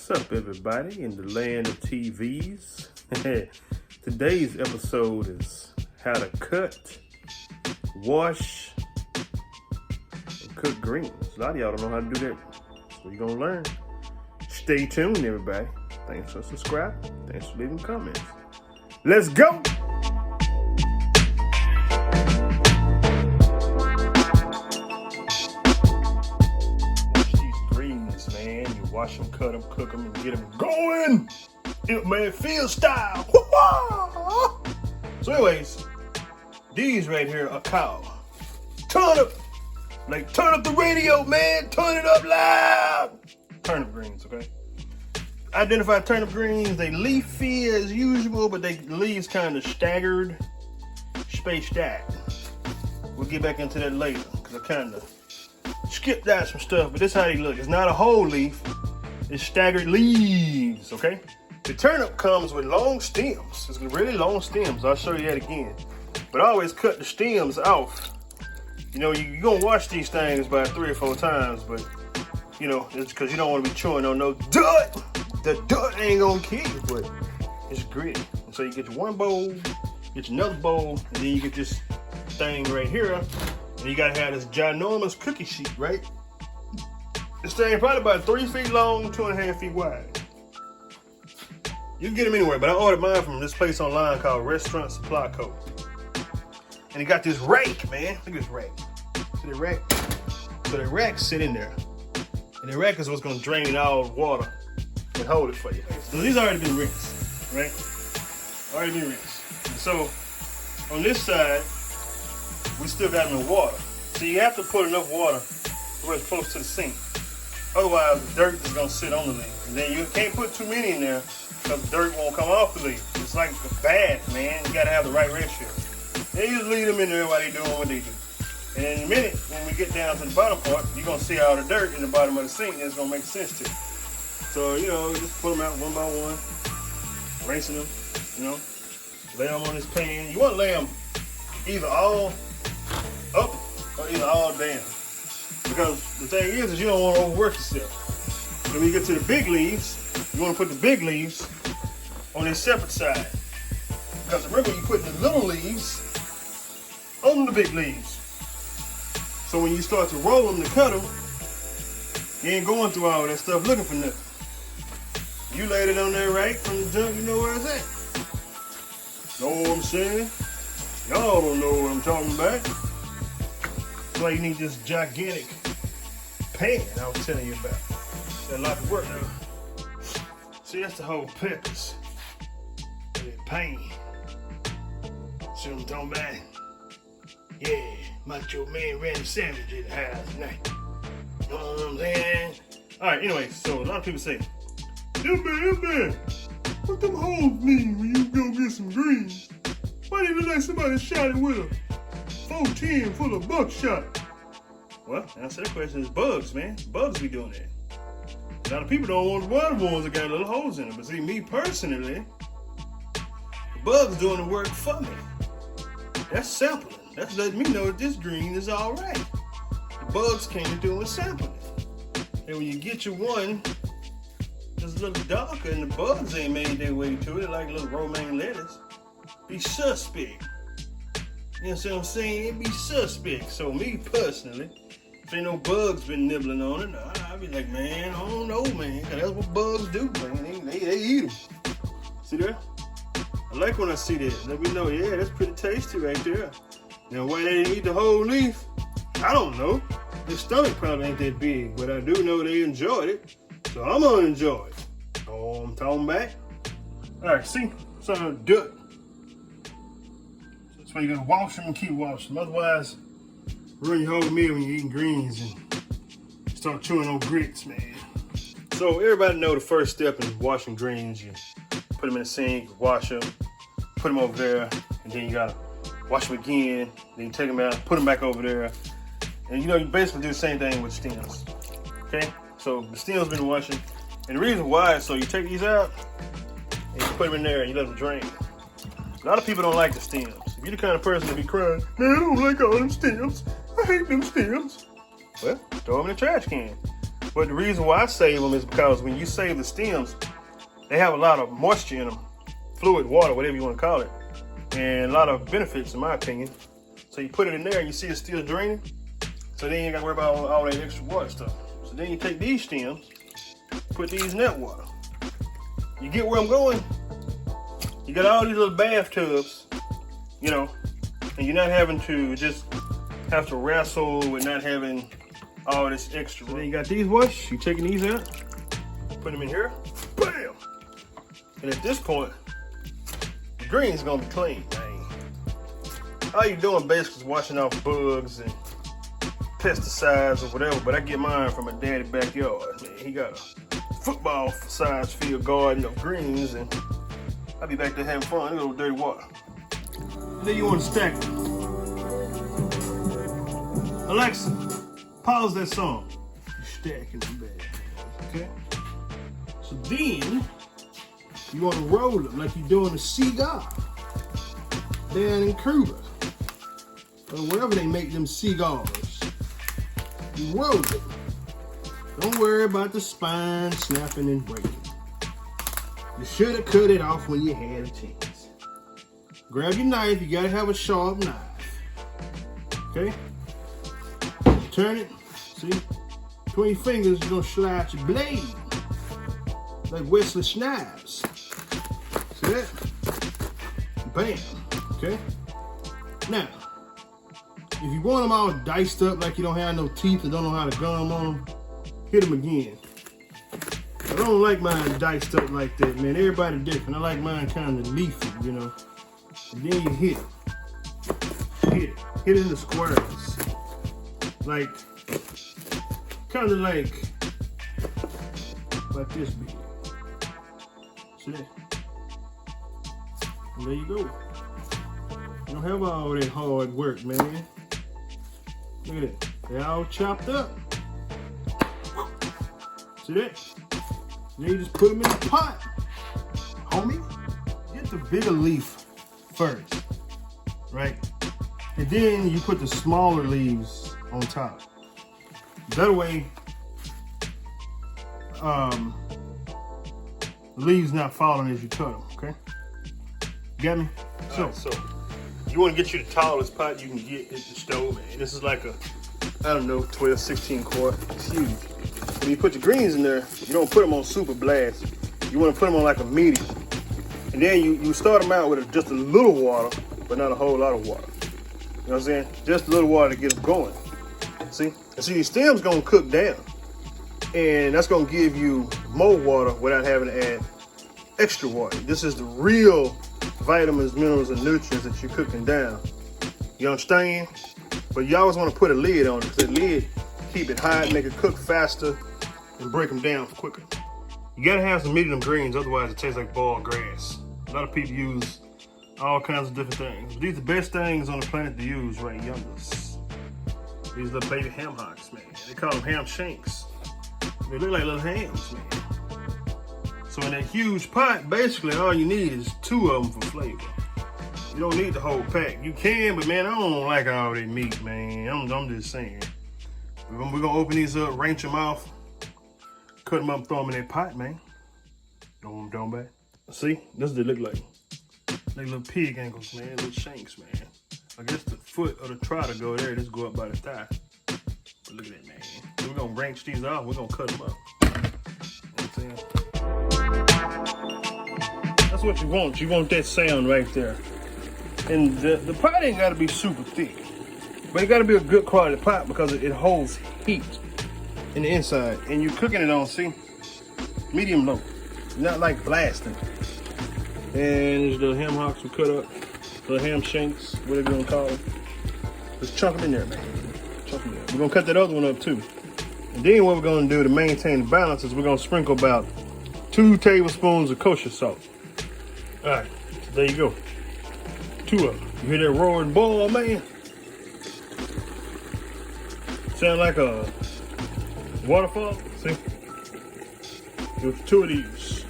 What's up, everybody in the land of TVs? Today's episode is how to cut, wash, and cook greens. A lot of y'all don't know how to do that, so you're gonna learn. Stay tuned, everybody. Thanks for subscribing. Thanks for leaving comments. Let's go! Wash them, cut them, cook them, and get them going. It man field style. So anyways, these right here are called turnip. Like turn up the radio, man. Turn it up loud. Turnip greens, okay? Identify turnip greens. They leafy as usual, but they leaves kind of staggered, spaced out. We'll get back into that later because I kind of skipped out some stuff, but this is how they look. It's not a whole leaf. It's staggered leaves, okay? The turnip comes with long stems. It's really long stems. I'll show you that again. But I always cut the stems off. You know, you're going to wash these things about 3 or 4 times, but, you know, it's because you don't want to be chewing on no dirt. The dirt ain't going to kill you, but it's gritty. And so you get your one bowl, get your another bowl, and then you get this thing right here. And you got to have this ginormous cookie sheet, right? This thing probably about 3 feet long, 2.5 feet wide. You can get them anywhere, but I ordered mine from this place online called Restaurant Supply Co. And it got this rake, man. Look at this rake. See the rake? So the rake sit in there. And the rake is what's gonna drain all the water and hold it for you. So these already been rinsed, right? Already been rinsed. And so on this side, we still got them in water. So you have to put enough water where it's close to the sink. Otherwise, the dirt is gonna sit on the leaf. And then you can't put too many in there because the dirt won't come off the leaf. It's like a bath, man. You gotta have the right ratio. Then you just leave them in there while they're doing what they do. And in a minute, when we get down to the bottom part, you're gonna see all the dirt in the bottom of the sink, and it's gonna make sense to you. So, you know, just put them out one by one, rinsing them, you know, lay them on this pan. You wanna lay them either all up or either all down. Because the thing is you don't want to overwork yourself. When you get to the big leaves, you want to put the big leaves on a separate side. Because remember, you put the little leaves on the big leaves. So when you start to roll them to cut them, you ain't going through all that stuff looking for nothing. You laid it on there right from the jump, you know where it's at. Know what I'm saying? Y'all don't know what I'm talking about. That's why you need this gigantic pan I was telling you about. Got a lot of work now. See, that's the whole purpose of that pan. See what I'm talking about? Yeah, Macho Man Randy Savage in the house tonight. You know what I'm saying? Alright, anyway, so a lot of people say, yeah man, what them holes mean when you go get some greens? Why do you look like somebody shot it with a 410 full of buckshot? Well, the answer to that question is bugs, man. Bugs be doing that. A lot of people don't want the ones that got little holes in them. But see, me personally, the bugs doing the work for me. That's sampling. That's letting me know that this green is all right. The bugs came to do with sampling. And when you get your one that's a little darker and the bugs ain't made their way to it, like little romaine lettuce, be suspect. You know what I'm saying? It be suspect. So me personally, if ain't no bugs been nibbling on it, I be like, man, I don't know, man. Cause that's what bugs do, man. They eat them. See there? I like when I see that. Let me know, yeah, that's pretty tasty right there. Now, why they didn't eat the whole leaf? I don't know. Their stomach probably ain't that big, but I do know they enjoyed it. So I'm gonna enjoy it. Oh, I'm talking back. All right, see? Some of the dirt. So you gotta wash them and keep washing them. Otherwise, ruin your whole meal when you're eating greens and start chewing on grits, man. So everybody know the first step in washing greens, you put them in the sink, wash them, put them over there, and then you gotta wash them again, then you take them out, put them back over there. And you know, you basically do the same thing with stems, okay? So the stems been washing, and the reason why is so you take these out, and you put them in there and you let them drain. A lot of people don't like the stems. If you're the kind of person to be crying, man, I don't like all them stems. I hate them stems. Well, throw them in the trash can. But the reason why I save them is because when you save the stems, they have a lot of moisture in them, fluid, water, whatever you want to call it, and a lot of benefits in my opinion. So you put it in there and you see it's still draining, so then you ain't got to worry about all that extra water stuff. So then you take these stems, put these in that water. You get where I'm going? You got all these little bathtubs, you know, and you're not having to just have to wrestle with not having all this extra. So then you got these ones, you taking these out, put them in here, bam! And at this point, the green's gonna be clean, man. All you doing basically is washing off bugs and pesticides or whatever, but I get mine from my daddy's backyard, man. He got a football size field garden of greens, and I'll be back there having fun. Look at dirty water. And then you want to stack it. Alexa, pause that song. You're stacking the bag, okay? So then you want to roll them like you're doing a cigar down in Cuba or wherever they make them cigars. You roll it. Don't worry about the spine snapping and breaking. You should have cut it off when you had a chance. Grab your knife, you gotta have a sharp knife. Okay? Turn it, see? Between your fingers, you're gonna slide your blade. Like Wesley Snipes. See that? Bam. Okay? Now, if you want them all diced up like you don't have no teeth and don't know how to gum on them, hit them again. I don't like mine diced up like that, man. Everybody different. I like mine kind of leafy, you know. And then you hit it. Hit it. Hit it in the squares. Like, kind of like this big. See that? And there you go. You don't have all that hard work, man. Look at that. They're all chopped up. See that? Then you just put them in the pot, homie. Get the bigger leaf first, right? And then you put the smaller leaves on top. That way, the leaves not falling as you cut them, okay? Got me? So you want to get you the tallest pot you can get at the stove, man. This is like a, I don't know, 12, 16 quart. It's huge. When you put your greens in there, you don't put them on super blast. You want to put them on like a medium. And then you start them out with just a little water, but not a whole lot of water. You know what I'm saying? Just a little water to get them going. See? And see, these stems gonna cook down. And that's gonna give you more water without having to add extra water. This is the real vitamins, minerals, and nutrients that you're cooking down. You understand? But you always want to put a lid on it, because that lid keep it hot, make it cook faster, and break them down quicker. You gotta have some medium greens, otherwise it tastes like boiled grass. A lot of people use all kinds of different things. But these are the best things on the planet to use right youngest. These little baby ham hocks, man. They call them ham shanks. They look like little hams, man. So in that huge pot, basically all you need is 2 of them for flavor. You don't need the whole pack. You can, but man, I don't like all that meat, man. I'm just saying. We're gonna open these up, range them off, cut them up, throw them in that pot, man. Don't back. See, this is what they look like. Like little pig ankles, man, little shanks, man. I guess the foot or the trotter go there, just go up by the thigh. But look at that, man. We're gonna range these off, we're gonna cut them up. You know what I'm saying? That's what you want. You want that sound right there. And the pot ain't gotta be super thick. But it gotta be a good quality pot because it holds heat in the inside. And you're cooking it on, see, medium low. Not like blasting. And there's the ham hocks we cut up. The ham shanks, whatever you wanna call them. Just chunk them in there, man. Chunk them in there. We're gonna cut that other one up too. And then what we're gonna do to maintain the balance is we're gonna sprinkle about 2 tablespoons of kosher salt. All right, so there you go. 2 of them. You hear that roaring boil, man? Sound like a waterfall. See? With 2 of these.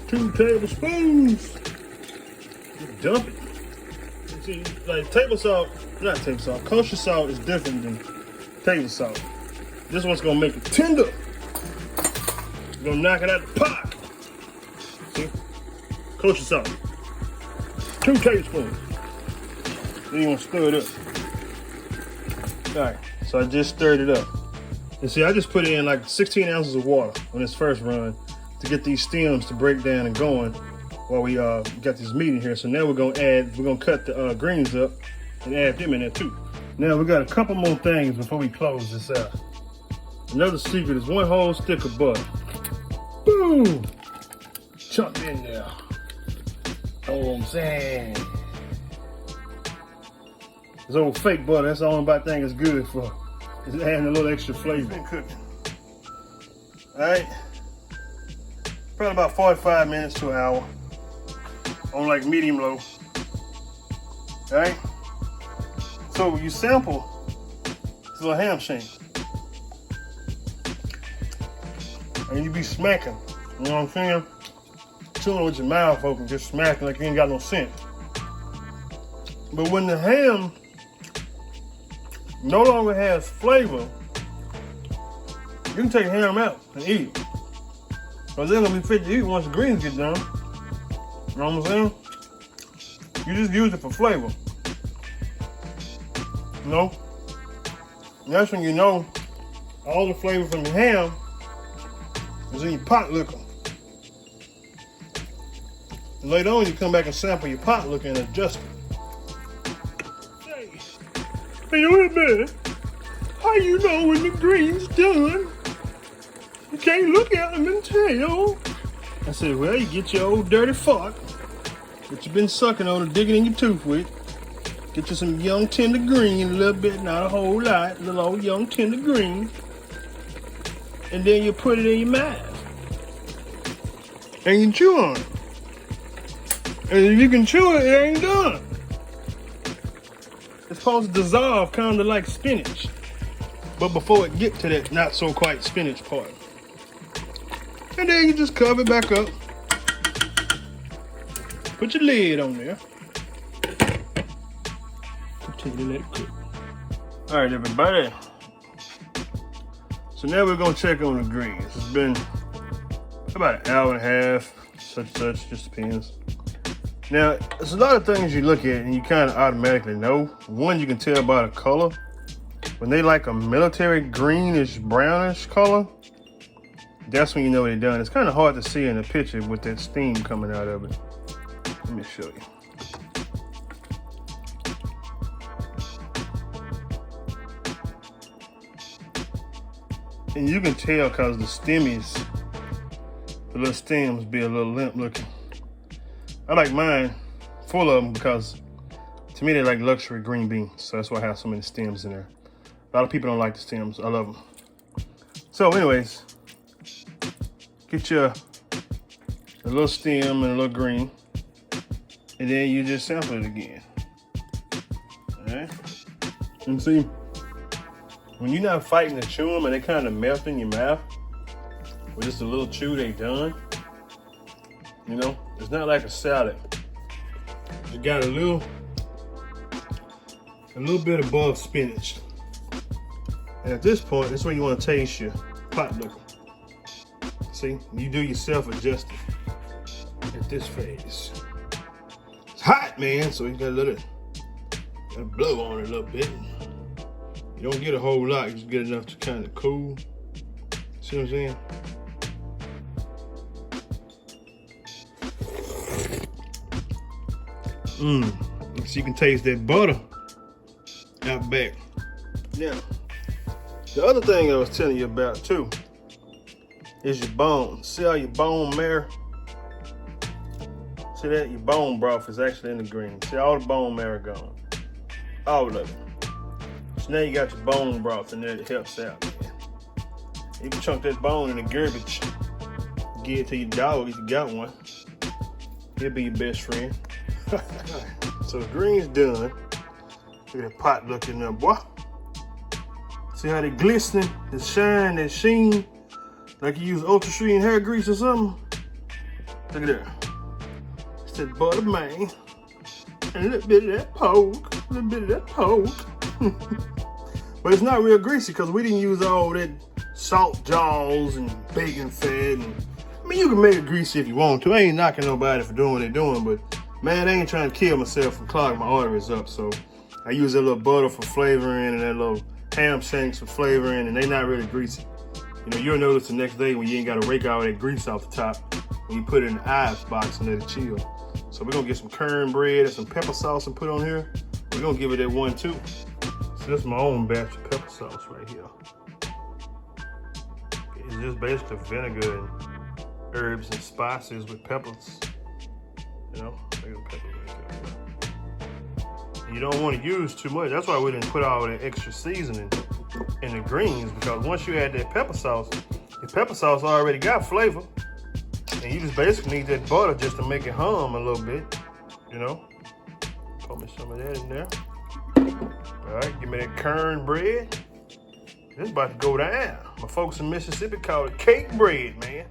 2 tablespoons. Just dump it. See, like table salt, not table salt, kosher salt is different than table salt. This one's gonna make it tender. Gonna knock it out the pot. See? Kosher salt. 2 tablespoons. Then you want to stir it up. Alright, so I just stirred it up. And see, I just put in like 16 ounces of water on this first run to get these stems to break down and going while we got this meat in here. So now we're gonna cut the greens up and add them in there too. Now we got a couple more things before we close this out. Another secret is 1 whole stick of butter. Boom! Chunk in there. Know what I'm saying? This old fake butter, that's the only bad thing it's good for. It's adding a little extra flavor. Been cooking. Alright. Probably about 45 minutes to an hour. On like medium low. Alright? So you sample this little ham shank. And you be smacking. You know what I'm saying? Chewing with your mouth open, just smacking like you ain't got no scent. But when the ham no longer has flavor, you can take ham out and eat it. Because they're gonna be fit to eat once the greens get done. You know what I'm saying? You just use it for flavor. You know? And that's when you know all the flavor from the ham is in your pot liquor. And later on, you come back and sample your pot liquor and adjust it. Hey, wait a minute. How you know when the green's done? You can't look at them and tell. I said, well, you get your old dirty fork that you've been sucking on and digging in your tooth with. Get you some young tender green, a little bit, not a whole lot, a little old young tender green. And then you put it in your mouth. And you chew on it. And if you can chew it, it ain't done. It's supposed to dissolve kind of like spinach. But before it get to that not so quite spinach part. And then you just cover it back up. Put your lid on there. Continue to let it cook. All right, everybody. So now we're gonna check on the greens. It's been about an hour and a half, such, just depends. Now, there's a lot of things you look at and you kind of automatically know. One, you can tell by the color. When they like a military greenish, brownish color, that's when you know they're done. It's kind of hard to see in the picture with that steam coming out of it. Let me show you. And you can tell because the little stems be a little limp looking. I like mine full of them because to me they're like luxury green beans. So that's why I have so many stems in there. A lot of people don't like the stems. I love them. So anyways, get your a little stem and a little green. And then you just sample it again. All right? And see, when you're not fighting to chew them and they kind of melt in your mouth, with just a little chew, they done. You know, it's not like a salad. You got a little bit above spinach. And at this point, that's when you want to taste your pot liquor. See, you do yourself adjusting at this phase. It's hot, man, so you gotta let it blow on it a little bit. You don't get a whole lot, you just get enough to kind of cool. See what I'm saying? So you can taste that butter out back. Now, the other thing I was telling you about too is your bones. See how your bone marrow? See that? Your bone broth is actually in the green. See all the bone marrow gone. All of it. So now you got your bone broth in there that helps out, man. You can chunk that bone in the garbage. Give it to your dog if you got one. He'll be your best friend. So the green's done. Look at that pot looking up, boy. See how they glistening, they shine, they sheen, like you use Ultra Sheen hair grease or something. Look at that. It's that butter, man. And a little bit of that pork. A little bit of that pork. But it's not real greasy because we didn't use all that salt jaws and bacon fat. And, I mean, you can make it greasy if you want to. I ain't knocking nobody for doing what they're doing, but man, I ain't trying to kill myself from clogging my arteries up. So I use a little butter for flavoring and that little ham shanks for flavoring, and they not really greasy. You know, you'll notice the next day when you ain't got to rake all that grease off the top when you put it in the ice box and let it chill. So we're gonna get some cornbread and some pepper sauce and put on here. We're gonna give it that 1-2. So this is my own batch of pepper sauce right here. It's just basically vinegar and herbs and spices with peppers. You know, pepper right there. You don't want to use too much. That's why we didn't put all that extra seasoning in the greens, because once you add that pepper sauce, the pepper sauce already got flavor. And you just basically need that butter just to make it hum a little bit, you know. Put me some of that in there. All right, give me that cornbread. This is about to go down. My folks in Mississippi call it cake bread, man.